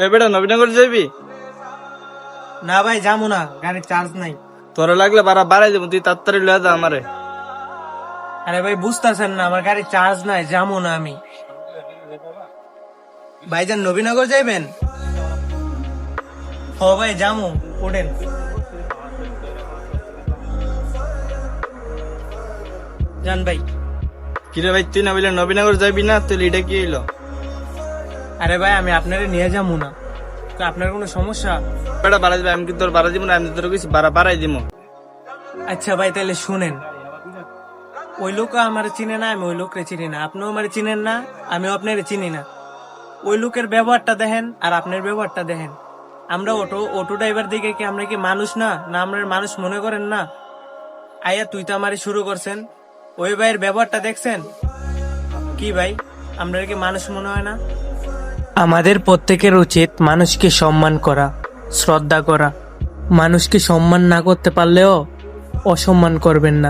এ বেটা নবীনগর যাবি? না ভাই যাবো না, গাড়ির চার্জ নাই। তোরা লাগলে বাড়াই দেবো, তুই তাড়াতাড়ি লয়ে যা আমারে। আরে ভাই বুঝতেছেন না, আমার গাড়ির চার্জ নাই, যাবো না আমি। ভাইজান নবীনগর যাইবেন? ও ভাই যাবো, ওঠেন। যান ভাই। কিরে ভাই, তুই না বললে নবীনগর যাবি না? তুই এটা কি হইলো? আরে ভাই আমি আপনারে নিয়ে যাবো না, তো আপনার কোনো সমস্যা? বেটা বাড়াই দিবি, আমি কি তোর বাড়াই দিব না? আমি তোর কিছু বাড়াই দিব। আচ্ছা ভাই তাহলে শুনেন, ওই লোক আমার চিনে না, আমি ওই লোকরে চিনি না, আপনিও আমার চিনেন না, আমিও আপনারে চিনি না। ওই লোকের ব্যবহারটা দেখেন আর আপনার ব্যবহারটা দেখেন। আমরা অটো ড্রাইভার দিকে কি আমরা কি মানুষ না? না আমরা মানুষ মনে করেন না? আয়া তুই তো আমারে শুরু করছেন, ওই ভাইয়ের ব্যবহারটা দেখছেন কি ভাই? আমরা কি মানুষ মনে হয় না? আমাদের প্রত্যেকের উচিত মানুষকে সম্মান করা, শ্রদ্ধা করা। মানুষকে সম্মান না করতে পারলেও অসম্মান করবেন না।